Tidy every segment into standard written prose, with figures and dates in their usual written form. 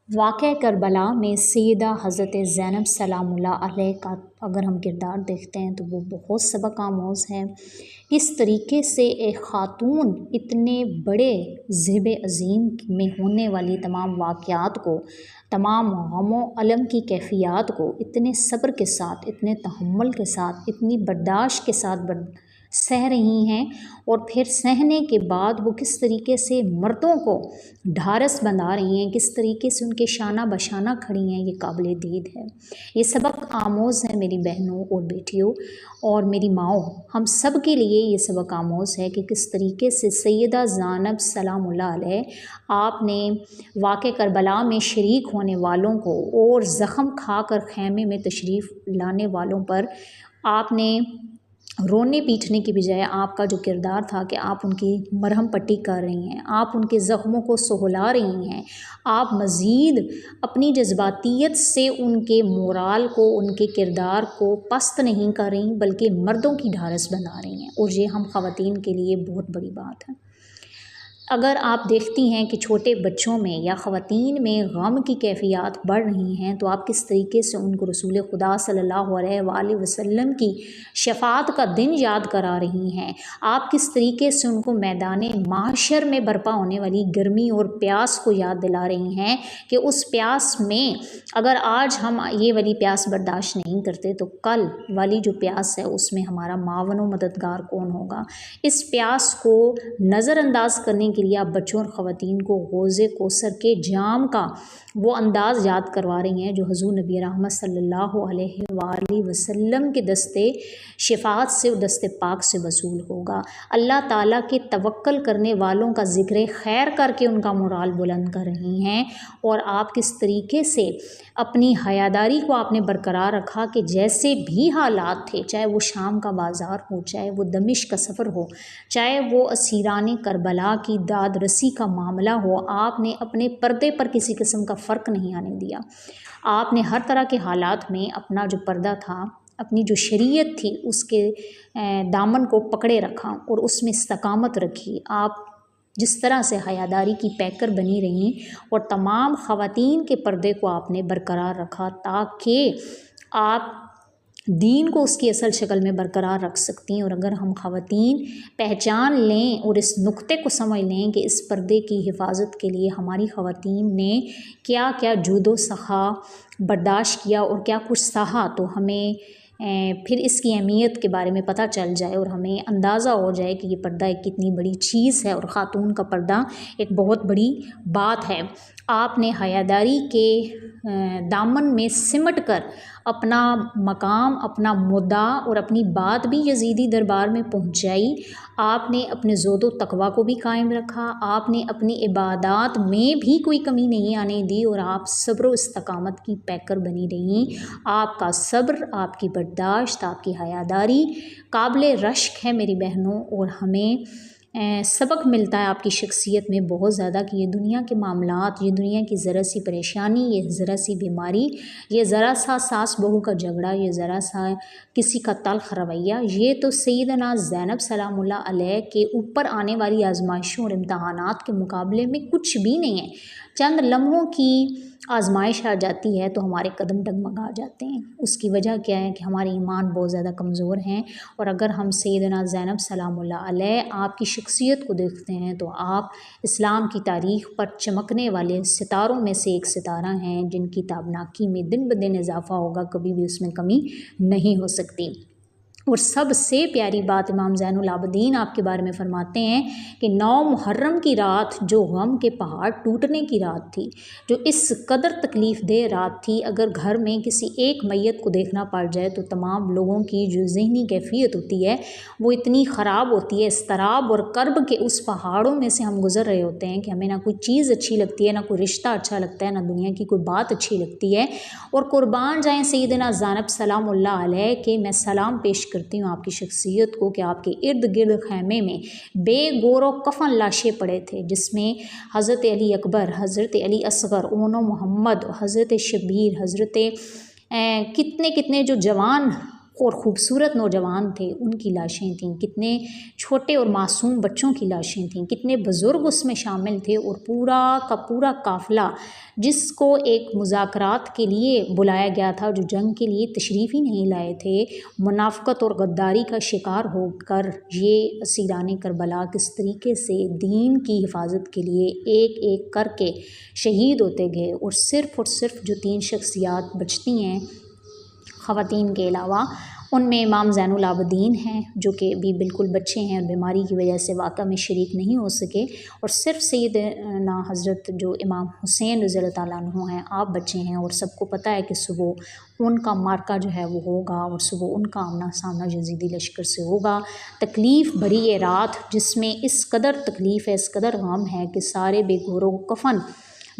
वाक़या करबला में सैयदा हज़रत ज़ैनब सलामुल्लाह अलैह का अगर हम किरदार देखते हैं तो वो बहुत सबक आमोज़ है। किस तरीके से एक ख़ातून इतने बड़े ज़िब अज़ीम में होने वाली तमाम वाक़यात को, तमाम गमो अलम की कैफ़ियत को इतने सब्र के साथ, इतने तहम्मुल के साथ, इतनी बर्दाश्त के साथ सह रही हैं, और फिर सहने के बाद वो किस तरीके से मर्दों को ढारस बंधा रही हैं, किस तरीके से उनके शाना बशाना खड़ी हैं, ये काबिल दीद है। ये सबक आमोज़ है मेरी बहनों और बेटियों और मेरी माओ, हम सब के लिए ये सबक आमोज़ है कि किस तरीके से सैयदा ज़ैनब सलामुल्लाह अलैह आपने वाक़या करबला में शरीक होने वालों को और ज़ख़म खाकर ख़ैमे में तशरीफ़ लाने वालों पर आपने रोने पीटने की बजाय आपका जो किरदार था कि आप उनकी मरहम पट्टी कर रही हैं, आप उनके ज़ख्मों को सहला रही हैं, आप मज़ीद अपनी जज्बातियत से उनके मोराल को, उनके किरदार को पस्त नहीं कर रही बल्कि मर्दों की ढारस बना रही हैं, और ये हम ख़वातीन के लिए बहुत बड़ी बात है। अगर आप देखती हैं कि छोटे बच्चों में या ख़वातीन में गम की कैफ़ियत बढ़ रही हैं तो आप किस तरीके से उनको रसूल खुदा सल्लल्लाहु अलैहि वसल्लम की शफ़ाअत का दिन याद करा रही हैं। आप किस तरीके से उनको मैदान माशर में बर्पा होने वाली गर्मी और प्यास को याद दिला रही हैं कि उस प्यास में अगर आज हम ये वाली प्यास बर्दाश्त नहीं करते तो कल वाली जो प्यास है उसमें हमारा मावन व मददगार कौन होगा। इस प्यास को नज़रअंदाज करने के लिए आप बच्चों और ख़वातीन को गौज़े कोसर के जाम का वो अंदाज़ याद करवा रही हैं जो हुज़ूर नबी रहमत सल्लल्लाहु अलैहि वसल्लम के दस्ते शफ़ाअत से और दस्ते पाक से वसूल होगा। अल्लाह ताला के तवक्कल करने वालों का ज़िक्र खैर करके उनका मोराल बुलंद कर रही हैं, और आप किस तरीके से अपनी हयादारी को आपने बरकरार रखा कि जैसे भी हालात थे, चाहे वो शाम का बाज़ार हो, चाहे वो दमिश्क का सफ़र हो, चाहे वो असीरान करबला की दाद रसी का मामला हो, आपने अपने पर्दे पर किसी किस्म का फ़र्क नहीं आने दिया। आपने हर तरह के हालात में अपना जो पर्दा था, अपनी जो शरीयत थी उसके दामन को पकड़े रखा और उसमें इस्तकामत रखी। आप जिस तरह से हयादारी की पैकर बनी रहीं और तमाम ख़वातीन के पर्दे को आपने बरकरार रखा ताकि आप दीन को उसकी असल शक्ल में बरकरार रख सकती हैं। और अगर हम ख़वातीन पहचान लें और इस नुक्ते को समझ लें कि इस पर्दे की हिफाजत के लिए हमारी ख़वातीन ने क्या क्या जूदो सखा बर्दाश्त किया और क्या कुछ सहा, तो हमें फिर इसकी अहमियत के बारे में पता चल जाए और हमें अंदाज़ा हो जाए कि ये पर्दा एक कितनी बड़ी चीज़ है और ख़ातून का पर्दा एक बहुत बड़ी बात है। आपने हयादारी के दामन में सिमट कर अपना मकाम, अपना मुद्दा और अपनी बात भी यजीदी दरबार में पहुंचाई। आपने अपने ज़ोदो तकवा को भी कायम रखा, आपने अपनी इबादत में भी कोई कमी नहीं आने दी और आप सब्र व इस्तकामत की पैकर बनी रहीं। आपका सब्र, आपकी बर्दाश्त, आपकी हयादारी काबिल रश्क है मेरी बहनों, और हमें सबक मिलता है आपकी शख्सियत में बहुत ज़्यादा कि ये दुनिया के मामलात, ये दुनिया की ज़रा सी परेशानी, ये ज़रा सी बीमारी, ये ज़रा सा सास बहू का झगड़ा, ये ज़रा सा किसी का तल्ख़ रवैया, ये तो सैयदना ज़ैनब सलामुल्लाह अलैह के ऊपर आने वाली आजमाइशों और इम्तहानात के मुकाबले में कुछ भी नहीं है। चंद लम्हों की आजमाइश आ जाती है तो हमारे कदम डगमगा जाते हैं। उसकी वजह क्या है कि हमारे ईमान बहुत ज़्यादा कमज़ोर हैं। और अगर हम सैयदना ज़ैनब सलामुल्लाह अलैह आपकी शख्सियत को देखते हैं तो आप इस्लाम की तारीख़ पर चमकने वाले सितारों में से एक सितारा हैं जिनकी ताबनाकी में दिन ब दिन इजाफ़ा होगा, कभी भी उसमें कमी नहीं हो सकती। और सबसे प्यारी बात इमाम ज़ैनुल आबिदीन आपके बारे में फ़रमाते हैं कि 9 मुहर्रम की रात जो गम के पहाड़ टूटने की रात थी, जो इस कदर तकलीफ़ दे रात थी, अगर घर में किसी एक मैयत को देखना पड़ जाए तो तमाम लोगों की जो ज़हनी कैफियत होती है वो इतनी ख़राब होती है। इस्तराब और कर्ब के उस पहाड़ों में से हम गुज़र रहे होते हैं कि हमें ना कोई चीज़ अच्छी लगती है, ना कोई रिश्ता अच्छा लगता है, ना दुनिया की कोई बात अच्छी लगती है। और कुर्बान जाएँ सैयदना ज़ैनब सलामुल्लाह अलैह के मैं सलाम पेश करती हूँ आपकी शख्सियत को कि आपके इर्द गिर्द खैमे में बेगोरो कफन लाशें पड़े थे, जिसमें हज़रत अली अकबर, हज़रत अली असगर, ओनो मोहम्मद, हज़रत शबीर, हज़रत कितने कितने जो जवान और ख़ूबसूरत नौजवान थे उनकी लाशें थीं, कितने छोटे और मासूम बच्चों की लाशें थीं, कितने बुज़ुर्ग उसमें शामिल थे, और पूरा का पूरा काफ़िला जिसको एक मुज़ाकरात के लिए बुलाया गया था, जो जंग के लिए तशरीफ़ ही नहीं लाए थे, मुनाफ़क़त और गद्दारी का शिकार होकर ये असीरान करबला किस तरीके से दीन की हिफाजत के लिए एक एक करके शहीद होते गए। और सिर्फ़ जो 3 शख्सियात बचती हैं ख़वातीन के अलावा, उनमें इमाम ज़ैनुल आबिदीन हैं, जो कि अभी बिल्कुल बच्चे हैं और बीमारी की वजह से वाक़ा में शरीक नहीं हो सके, और सिर्फ़ सैयदना हज़रत जो इमाम हुसैन रज़ियल्लाहु ताला अन्हु हैं, आप बच्चे हैं। और सबको पता है कि सुबह उनका मार्का जो है वो होगा, और सुबह उनका आमना सामना यज़ीदी लश्कर से होगा। तकलीफ़ भरी ये रात, जिसमें इस कदर तकलीफ़ है, इस कदर गम है कि सारे बेगोरो कफ़न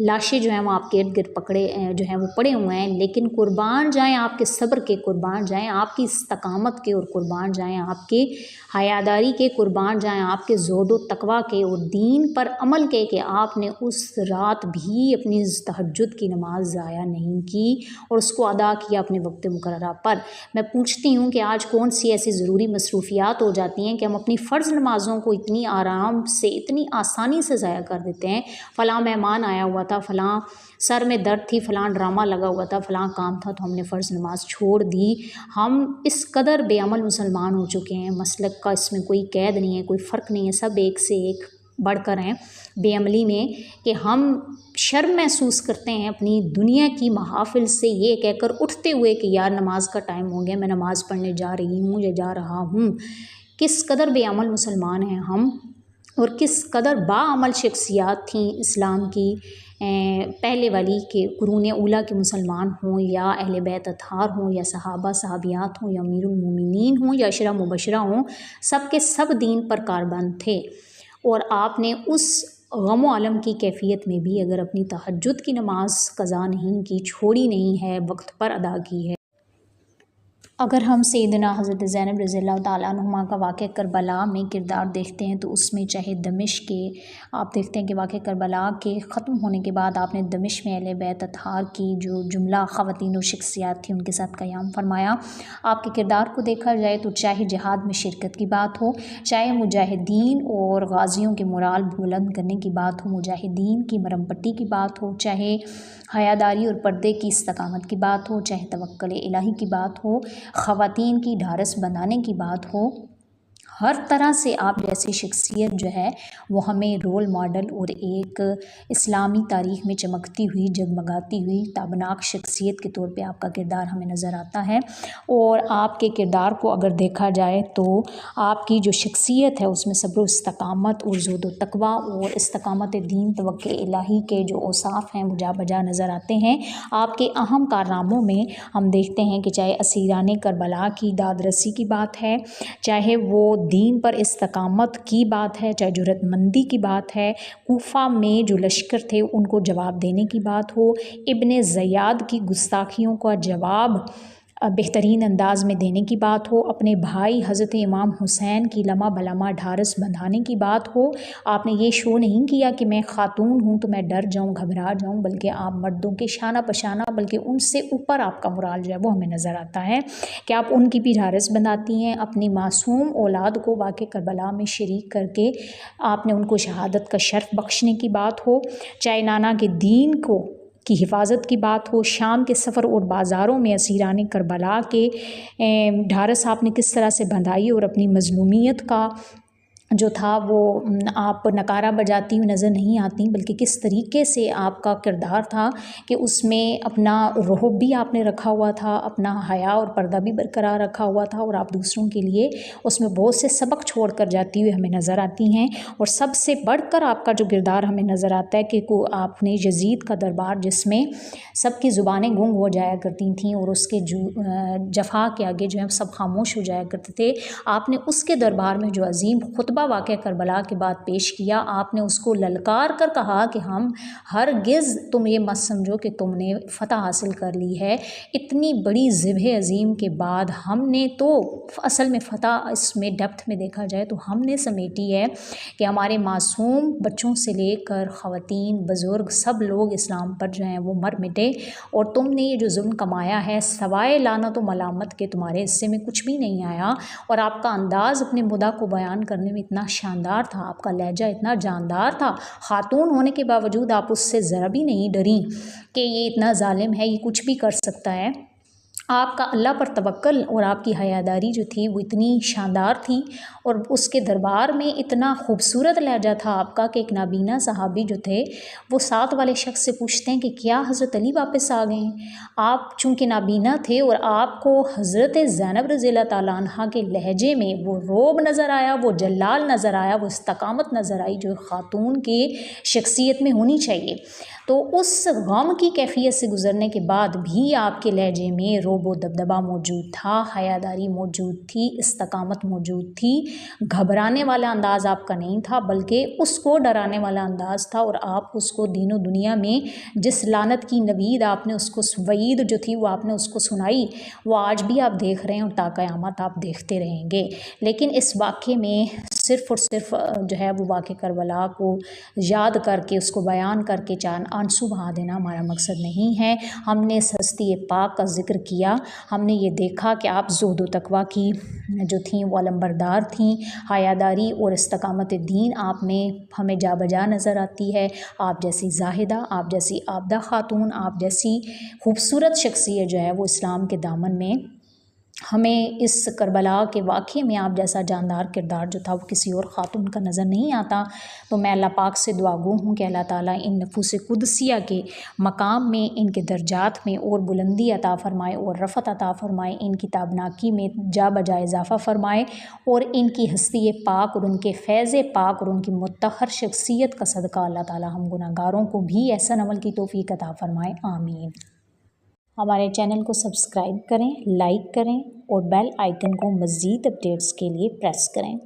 लाशें जो हैं वो आपके इर्द गिर्द पकड़े जो हैं वो पड़े हुए हैं, लेकिन कुर्बान जाएँ आपके सब्र के, कुर्बान जाएँ आपकी इस्तकामत के, और कुर्बान जाएँ आपके हयादारी के, कुर्बान जाएँ आपके ज़ोहद व तक़वा के और दीन पर अमल के, कि आपने उस रात भी अपनी तहज्जुद की नमाज ज़ाया नहीं की और उसको अदा किया अपने वक्त मुकर्ररा पर। मैं पूछती हूँ कि आज कौन सी ऐसी ज़रूरी मसरूफ़ियात हो जाती हैं कि हम अपनी फ़र्ज़ नमाज़ों को इतनी आराम से, इतनी आसानी से ज़ाया कर देते हैं। फ़लाँ मेहमान आया हुआ था, फ़लाँ सर में दर्द थी, फ़लाँ ड्रामा लगा हुआ था, फ़लाँ काम था, तो हमने फ़र्ज़ नमाज छोड़ दी। हम इस कदर बेअमल मुसलमान हो चुके हैं, मसलक का इसमें कोई कैद नहीं है, कोई फ़र्क नहीं है, सब एक से एक बढ़कर हैं बेअमली में, कि हम शर्म महसूस करते हैं अपनी दुनिया की महाफ़िल से ये कहकर उठते हुए कि यार नमाज का टाइम हो गया, मैं नमाज़ पढ़ने जा रही हूँ या जा रहा हूँ। किस कदर बेअमल मुसलमान हैं हम, और किस कदर बाअमल शख्सियात थीं इस्लाम की पहले वाली के कुरून ऊला के मुसलमान हों, या अहले बैत अतहार हों, या सहाबा सहाबियात हों, या अमीरुल मोमिनीन हों, या अशरा मुबशरा हों, सब के सब दीन पर कारबंद थे। और आपने उस गम व अलम की कैफ़ियत में भी अगर अपनी तहज्जुद की नमाज क़ज़ा नहीं की, छोड़ी नहीं है, वक्त पर अदा की है। अगर हम सैयदना हज़रत ज़ैनब रज़ियल्लाहु ताला अन्हुमा का वाक़या करबला में किरदार देखते हैं, तो उसमें चाहे दमिश्क के आप देखते हैं कि वाक़या करबला के ख़त्म होने के बाद आपने दमिश्क में अहले बैत अतहार की जो जुमला ख़वातीन और शख्सियात थी उनके साथ क़याम फ़रमाया। आपके किरदार को देखा जाए तो चाहे जिहाद में शिरकत की बात हो, चाहे मुजाहिदीन और गाज़ियों के मोराल बुलंद करने की बात हो, मुजाहिदीन की मरहम पट्टी की बात हो, चाहे हयादारी और पर्दे की इस्तकामत की बात हो, चाहे तवक्कुल इलाही की बात हो, ख़वातीन की ढारस बनाने की बात हो, हर तरह से आप जैसी शख्सियत जो है वो हमें रोल मॉडल और एक इस्लामी तारीख़ में चमकती हुई, जगमगाती हुई, ताबनाक शख्सियत के तौर पे आपका किरदार हमें नज़र आता है। और आपके किरदार को अगर देखा जाए तो आपकी जो शख्सियत है उसमें सब्र व इस्तकामत और ज़ुहद व तक़वा और इस्तकामत दीन, तवक्कुल इलाही के जो औसाफ़ हैं वो जा बजा नज़र आते हैं। आपके अहम कारनामों में हम देखते हैं कि चाहे असीरान करबला की दादरसी की बात है, चाहे वो दीन पर इस्तकामत की बात है, चाहे जुर्रतमंदी की बात है, कूफा में जो लश्कर थे उनको जवाब देने की बात हो, इब्ने ज़ियाद की गुस्ताखियों का जवाब बेहतरीन अंदाज़ में देने की बात हो, अपने भाई हज़रत इमाम हुसैन की लम्हा बलम्हा ढारस बंधाने की बात हो। आपने ये शो नहीं किया कि मैं ख़ातून हूँ तो मैं डर जाऊँ, घबरा जाऊँ, बल्कि आप मर्दों के शाना पशाना, बल्कि उनसे ऊपर आपका मोराल जो है वो हमें नज़र आता है कि आप उनकी भी ढारस बंधाती हैं। अपनी मासूम औलाद को वाक़या करबला में शरीक करके आपने उनको शहादत का शर्फ़ बख्शने की बात हो, चाहे नाना के दीन को की हिफाजत की बात हो, शाम के सफ़र और बाज़ारों में असीरान करबला के ढारस आपने किस तरह से बंधाई और अपनी मज़लूमियत का जो था वो आप नकारा बजाती हुई नज़र नहीं आती, बल्कि किस तरीके से आपका किरदार था कि उसमें अपना रुहब भी आपने रखा हुआ था, अपना हया और पर्दा भी बरकरार रखा हुआ था, और आप दूसरों के लिए उसमें बहुत से सबक छोड़ कर जाती हुई हमें नज़र आती हैं। और सबसे बढ़कर आपका जो किरदार हमें नज़र आता है कि आपने यज़ीद का दरबार, जिसमें सबकी ज़ुबानें गूंग हो जाया करती थीं और उसके जफ़ा के आगे जो है सब खामोश हो जाया करते थे, आपने उसके दरबार में जो अजीम खुतबा तजुर्बा वाक़या करबला के बाद पेश किया। आपने उसको ललकार कर कहा कि हम हरगिज़ तुम ये मत समझो कि तुमने फ़तह हासिल कर ली है। इतनी बड़ी ज़िब्ह अज़ीम के बाद हमने तो असल में फ़तह इसमें डेप्थ में देखा जाए तो हमने समेटी है कि हमारे मासूम बच्चों से लेकर ख़वातीन बुज़ुर्ग सब लोग इस्लाम पर जो हैं वो मर मिटे, और तुमने ये जो जुल्म कमाया है सवाए लानत व मलामत के तुम्हारे हिस्से में कुछ भी नहीं आया। और आपका अंदाज़ अपने मुद्दा को बयान करने में इतना शानदार था, आपका लहजा इतना जानदार था, ख़ातून होने के बावजूद आप उससे ज़रा भी नहीं डरी कि ये इतना ज़ालिम है, ये कुछ भी कर सकता है। आपका अल्लाह पर तवक्ल और आपकी हयादारी जो थी वो इतनी शानदार थी, और उसके दरबार में इतना खूबसूरत लहजा था आपका कि एक नाबीना सहाबी जो थे वो साथ वाले शख्स से पूछते हैं कि क्या हज़रत अली वापस आ गए हैं। आप चूँकि नाबीना थे और आपको हज़रत ज़ैनब रज़ियल्लाहु ताला अन्हा के लहजे में वो रोब नज़र आया, वो जलाल नज़र आया, वो इस्तकामत नज़र आई जो ख़ातून की शख्सियत में होनी चाहिए। तो उस गम की कैफियत से गुज़रने के बाद भी आपके लहजे में रोब व दबदबा मौजूद था, हयादारी मौजूद थी, इस्तकामत मौजूद थी। घबराने वाला अंदाज़ आपका नहीं था बल्कि उसको डराने वाला अंदाज़ था, और आप उसको दीनो दुनिया में जिस लानत की नवीद आपने उसको वईद जो थी वो आपने उसको सुनाई, वो आज भी आप देख रहे हैं और ता क़यामत आप देखते रहेंगे। लेकिन इस वाक़े में सिर्फ़ और सिर्फ जो है वो वाक़े करबला को याद करके उसको बयान करके चांद आंसू बहा देना हमारा मकसद नहीं है। हमने इस हस्ती पाक का ज़िक्र किया, हमने ये देखा कि आप ज़ुहद व तक़वा की जो थी वो अलंबरदार थीं, हयादारी और इस्तकामत दीन आप में हमें जा बजा नज़र आती है। आप जैसी ज़ाहिदा, आप जैसी आबदा ख़ातून, आप जैसी खूबसूरत शख्सियत जो है वो इस्लाम के दामन में हमें इस करबला के वाक़े में आप जैसा जानदार किरदार जो था वो किसी और ख़ातून का नज़र नहीं आता। तो मैं अल्लाह पाक से दुआगो हूँ कि अल्लाह ताला इन नफूस कुदसिया के मकाम में, इनके दर्जात में और बुलंदी अता फ़रमाए और रफ़त अता फ़रमाए, इनकी ताबनाकी में जा बजा इजाफ़ा फ़रमाए, और इनकी हस्ती पाक और उनके फैज़ पाक और उनकी मुत्तहर शख्सियत का सदका अल्लाह ताला हम गुनाहगारों को भी ऐसा अमल की तौफ़ीक अता फ़रमाए। आमीन। हमारे चैनल को सब्सक्राइब करें, लाइक करें और बेल आइकन को मज़ीद अपडेट्स के लिए प्रेस करें।